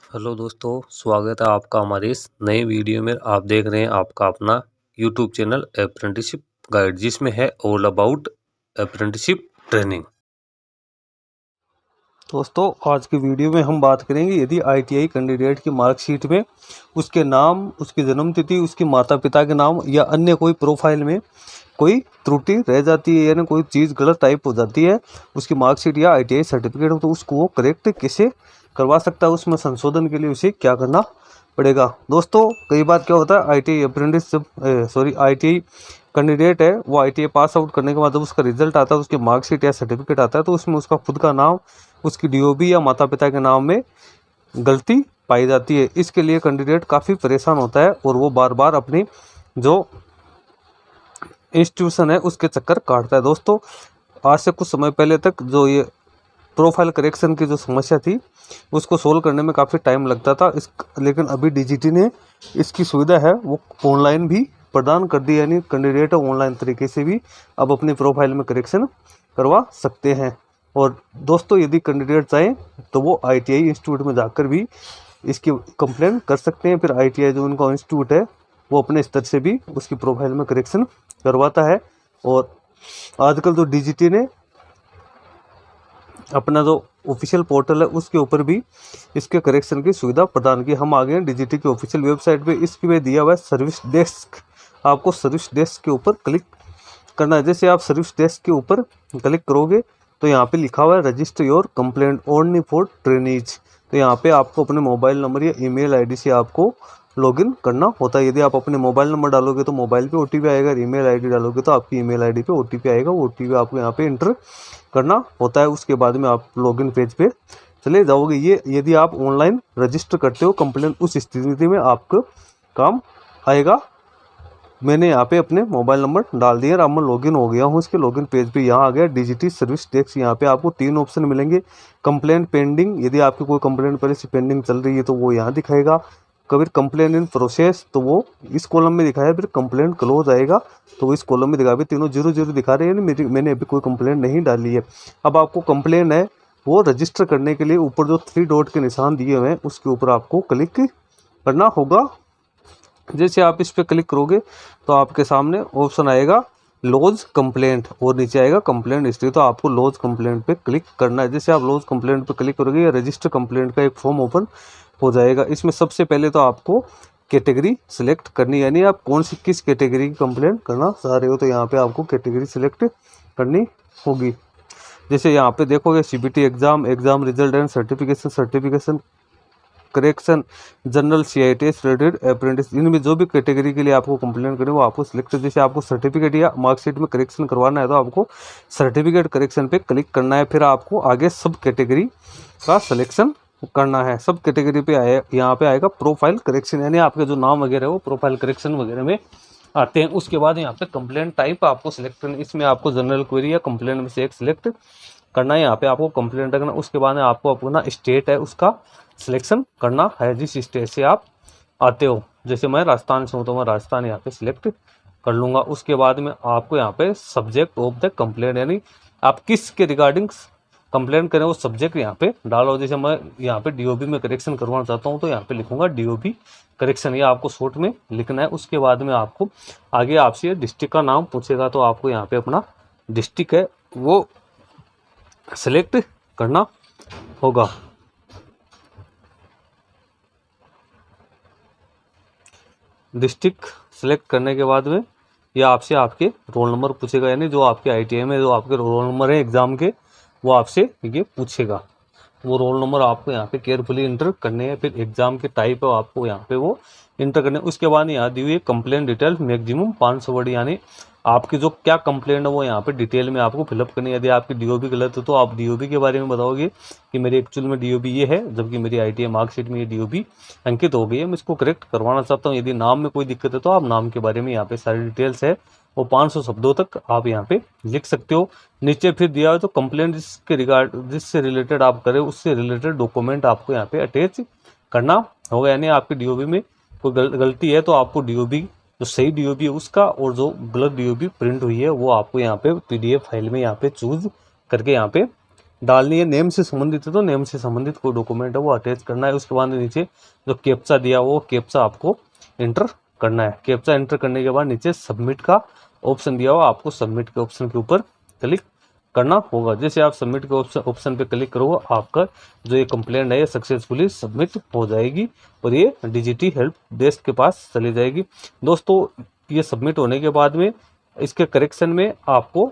Hello दोस्तों, स्वागत है आपका हमारे इस नए वीडियो में। आप देख रहे हैं आपका अपना यूट्यूब चैनल अप्रेंटिसशिप गाइड, जिसमें है ऑल अबाउट अप्रेंटिसशिप ट्रेनिंग। दोस्तों आज की वीडियो में हम बात करेंगे यदि आईटीआई कैंडिडेट की मार्कशीट में उसके नाम, उसकी जन्म तिथि, उसके माता पिता के नाम या अन्य कोई प्रोफाइल में कोई त्रुटि रह जाती है, यानी कोई चीज़ गलत टाइप हो जाती है उसकी मार्कशीट या आईटीआई सर्टिफिकेट में, तो उसको वो करेक्ट कैसे करवा सकता है, उसमें संशोधन के लिए उसे क्या करना पड़ेगा। दोस्तों कई बार क्या होता है, आईटीआई अप्रेंटिस जब आईटीआई कैंडिडेट है वो आईटीआई पास आउट करने के बाद जब उसका रिजल्ट आता है, उसकी मार्कशीट या सर्टिफिकेट आता है, तो उसमें उसका खुद का नाम, उसकी डीओबी या माता पिता के नाम में गलती पाई जाती है। इसके लिए कैंडिडेट काफ़ी परेशान होता है और वो बार बार अपनी जो इंस्टीट्यूशन है उसके चक्कर काटता है। दोस्तों आज से कुछ समय पहले तक जो ये प्रोफाइल करेक्शन की जो समस्या थी उसको सोल्व करने में काफ़ी टाइम लगता था, लेकिन अभी डीजीटी ने इसकी सुविधा है वो ऑनलाइन भी प्रदान कर दी, यानी कैंडिडेट ऑनलाइन तरीके से भी अब अपनी प्रोफाइल में करेक्शन करवा सकते हैं। और दोस्तों यदि कैंडिडेट चाहें तो वो आईटीआई इंस्टीट्यूट में जाकर भी इसकी कंप्लेन कर सकते हैं। फिर आईटीआई जो उनका इंस्टीट्यूट है वो अपने स्तर से भी उसकी प्रोफाइल में करेक्शन करवाता है। और आजकल जो डीजीटी ने अपना जो ऑफिशियल पोर्टल है उसके ऊपर भी इसके करेक्शन की सुविधा प्रदान की। हम आ गए हैं डीजीटी की ऑफिशियल वेबसाइट पे, इसकी में दिया हुआ है सर्विस डेस्क। आपको सर्विस डेस्क के ऊपर क्लिक करना है। जैसे आप सर्विस डेस्क के ऊपर क्लिक करोगे तो यहाँ पे लिखा हुआ है register your complaint only for trainees. तो यहाँ पे आपको अपने मोबाइल नंबर या ईमेल आईडी से आपको लॉगिन करना होता है। यदि आप अपने मोबाइल नंबर डालोगे तो मोबाइल पे ओटीपी आएगा, ईमेल आईडी डालोगे तो आपकी ईमेल आईडी पे ओटीपी आएगा। वो ओटीपी आपको यहाँ पे इंटर करना होता है। उसके बाद में आप लॉगिन पेज पे चले जाओगे। ये यदि आप ऑनलाइन रजिस्टर करते हो कंप्लेंट, उस स्थिति में आपको काम आएगा। मैंने यहाँ पे अपने मोबाइल नंबर डाल दिया, अब मैं लॉगिन हो गया हूँ इसके लॉगिन पेज पे। यहाँ आ गया डीजीटी सर्विस डेस्क। यहाँ पे आपको 3 ऑप्शन मिलेंगे। कंप्लेंट पेंडिंग, यदि आपकी कोई कंप्लेंट पहले से पेंडिंग चल रही है तो वो यहाँ दिखाएगा। कभी कंप्लेंट इन प्रोसेस तो वो इस कॉलम में दिखाया। फिर कंप्लेंट क्लोज आएगा तो वो इस कॉलम में दिखा। तीनों 0-0 दिखा रहे हैं, मैंने अभी कोई कंप्लेंट नहीं डाली है। अब आपको कंप्लेंट है वो रजिस्टर करने के लिए ऊपर जो 3 डॉट के निशान दिए हुए हैं उसके ऊपर आपको क्लिक करना होगा। जैसे आप इस पर क्लिक करोगे तो आपके सामने ऑप्शन आएगा लॉज कंप्लेंट और नीचे आएगा कंप्लेंट हिस्ट्री। तो आपको लॉज कंप्लेंट पे क्लिक करना है। जैसे आप लॉज कंप्लेंट पे क्लिक करोगे या रजिस्टर कंप्लेंट का एक फॉर्म ओपन हो जाएगा। इसमें सबसे पहले तो आपको कैटेगरी सिलेक्ट करनी, यानी आप कौन सी किस कैटेगरी की कंप्लेंट करना चाह रहे हो। तो यहाँ पे आपको कैटेगरी सिलेक्ट करनी होगी। जैसे यहाँ पे देखोगे CBT exam, exam result and certification, certification correction, general CITS related apprentice, इनमें जो भी कैटेगरी के लिए आपको कंप्लेंट करें वो आपको सिलेक्ट। जैसे आपको सर्टिफिकेट या मार्कशीट में करेक्शन करवाना है तो आपको सर्टिफिकेट करेक्शन पे क्लिक करना है। फिर आपको आगे सब कैटेगरी का सिलेक्शन करना है। सब कैटेगरी पे आए, यहाँ पे आएगा प्रोफाइल करेक्शन, यानी आपके जो नाम वगैरह है वो प्रोफाइल करेक्शन वगैरह में आते हैं। उसके बाद यहाँ पे कंप्लेंट टाइप आपको सिलेक्ट करना, इसमें आपको जनरल क्वेरी या कंप्लेंट में से एक सिलेक्ट करना है। यहाँ पे आपको कंप्लेंट रखना। उसके बाद में आपको अपना स्टेट है उसका सिलेक्शन करना है, जिस स्टेट से आप आते हो। जैसे मैं राजस्थान से हूँ तो मैं राजस्थान यहाँ पे सिलेक्ट कर लूँगा। उसके बाद में आपको यहाँ पे सब्जेक्ट ऑफ द कंप्लेंट, यानी आप किस के रिगार्डिंग कंप्लेंट करें वो सब्जेक्ट यहाँ पे डालो। जैसे मैं यहाँ पे डीओबी में करेक्शन करवाना चाहता हूँ तो यहाँ पे लिखूंगा डीओबी करेक्शन, ये आपको शॉर्ट में लिखना है। उसके बाद में आपको आगे आपसे डिस्ट्रिक्ट का नाम पूछेगा तो आपको यहाँ पे अपना डिस्ट्रिक्ट है वो सिलेक्ट करना होगा। डिस्ट्रिक्ट सेलेक्ट करने के बाद में यह आपसे आपके रोल नंबर पूछेगा, यानी जो आपके आईटीआई में जो आपके रोल नंबर है एग्जाम के वो आपसे ये पूछेगा। वो रोल नंबर आपको यहाँ पे केयरफुली इंटर करने हैं। फिर एग्जाम के टाइप है आपको यहाँ पे वो इंटर करने। उसके बाद यहाँ दी हुई है कंप्लेंट डिटेल मैक्सिमम 500 वर्ड, यानी आपकी जो क्या कंप्लेंट है वो यहाँ पे डिटेल में आपको फिलअप करनी है। यदि आपकी डीओबी गलत है तो आप डीओबी के बारे में बताओगे कि मेरी एक्चुअल में डीओबी ये है, जबकि मेरी आईटीआई मार्कशीट में ये डीओबी अंकित हो गई है, मैं इसको करेक्ट करवाना चाहता हूँ। यदि नाम में कोई दिक्कत है तो आप नाम के बारे में यहाँ पे सारी डिटेल्स है वो 500 शब्दों तक आप यहाँ पे लिख सकते हो। नीचे फिर दिया है तो कंप्लेंट जिससे रिलेटेड आप करें उससे रिलेटेड डॉक्यूमेंट आपको यहाँ पे अटैच करना होगा। यानी आपकी डीओबी में कोई गलती है तो आपको डीओबी जो सही डीओबी है उसका और जो गलत डीओबी प्रिंट हुई है वो आपको यहाँ पे पीडीएफ फाइल में यहाँ पे चूज करके यहाँ पे डालनी है। नेम से संबंधित है तो नेम से संबंधित कोई डॉक्यूमेंट है वो अटैच करना है। उसके बाद नीचे जो कैप्चा दिया वो कैप्चा आपको एंटर करना है। कैप्चा एंटर करने के बाद नीचे सबमिट का ऑप्शन दिया हुआ, आपको सबमिट के ऑप्शन के ऊपर क्लिक करना होगा। जैसे आप सबमिट के ऑप्शन पे क्लिक करोगे, आपका जो ये कंप्लेंट है ये सक्सेसफुली सबमिट हो जाएगी और ये डीजीटी हेल्प डेस्क के पास चली जाएगी। दोस्तों ये सबमिट होने के बाद में इसके करेक्शन में आपको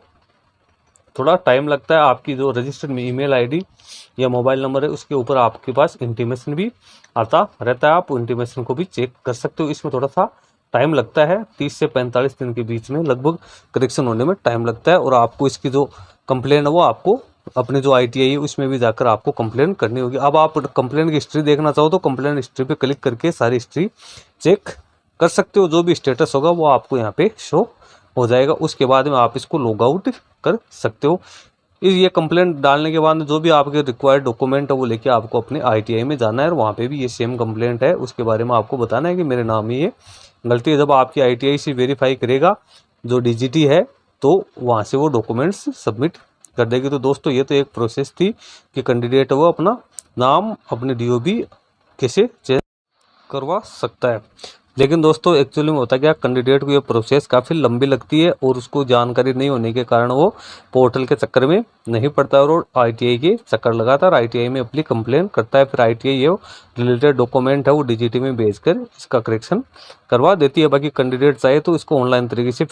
थोड़ा टाइम लगता है। आपकी जो रजिस्टर्ड ईमेल आईडी या मोबाइल नंबर है उसके ऊपर आपके पास इंटीमेशन भी आता रहता है। आप इंटीमेशन को भी चेक कर सकते हो। इसमें थोड़ा सा टाइम लगता है, 30 से 45 दिन के बीच में लगभग करेक्शन होने में टाइम लगता है। और आपको इसकी जो कंप्लेन है वो आपको अपने जो ITI है उसमें भी जाकर आपको कंप्लेन करनी होगी। अब आप कंप्लेन की हिस्ट्री देखना चाहो तो कंप्लेन हिस्ट्री पे क्लिक करके सारी हिस्ट्री चेक कर सकते हो। जो भी स्टेटस होगा वो आपको यहाँ पे शो हो जाएगा। उसके बाद में आप इसको लॉग आउट कर सकते हो। ये कंप्लेंट डालने के बाद जो भी आपके रिक्वायर्ड डॉक्यूमेंट है वो लेके आपको अपने ITI में जाना है और वहाँ पे भी ये सेम कंप्लेंट है, उसके बारे में आपको बताना है कि मेरे नाम ही ये गलती है। जब आपकी ITI से वेरीफाई करेगा जो DGT है तो वहाँ से वो डॉक्यूमेंट्स सबमिट कर देगी। तो दोस्तों ये तो एक प्रोसेस थी कि कैंडिडेट वो अपना नाम अपने DOB कैसे चेंज करवा सकता है। लेकिन दोस्तों एक्चुअली में होता क्या, कैंडिडेट को ये प्रोसेस काफ़ी लंबी लगती है और उसको जानकारी नहीं होने के कारण वो पोर्टल के चक्कर में नहीं पड़ता है और ITI के चक्कर लगाता है और ITI में अपनी कंप्लेन करता है। फिर ITI ये रिलेटेड डॉक्यूमेंट है वो DGT में भेजकर इसका करेक्शन करवा देती है। बाकी कैंडिडेट चाहे तो इसको ऑनलाइन तरीके से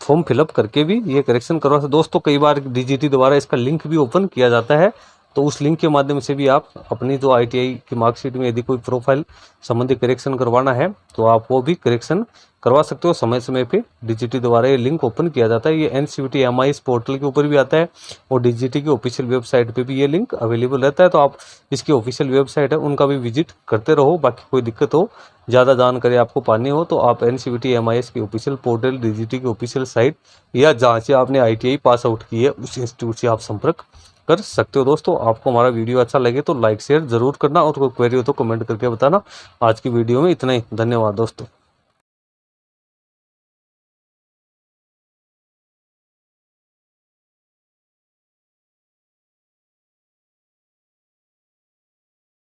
फॉर्म फिलअप करके भी ये करेक्शन करवा सकते। दोस्तों कई बार DGT द्वारा इसका लिंक भी ओपन किया जाता है, तो उस लिंक के माध्यम से भी आप अपनी जो ITI की मार्कशीट में यदि कोई प्रोफाइल संबंधी करेक्शन करवाना है तो आप वो भी करेक्शन करवा सकते हो। समय समय पे DGT द्वारा ये लिंक ओपन किया जाता है। ये NCVT MIS पोर्टल के ऊपर भी आता है और DGT की ऑफिशियल वेबसाइट पे भी ये लिंक अवेलेबल रहता है। तो आप इसकी ऑफिशियल वेबसाइट है उनका भी विजिट करते रहो। बाकी कोई दिक्कत हो, ज़्यादा जानकारी आपको पानी हो तो आप NCVT MIS की ऑफिशियल पोर्टल, DGT की ऑफिशियल साइट या जहाँ से आपने ITI पास आउट की है उस इंस्टीट्यूट से आप संपर्क कर सकते हो। दोस्तों आपको हमारा वीडियो अच्छा लगे तो लाइक शेयर जरूर करना और कोई क्वेरी हो तो कमेंट करके बताना। आज की वीडियो में इतना ही, धन्यवाद दोस्तों।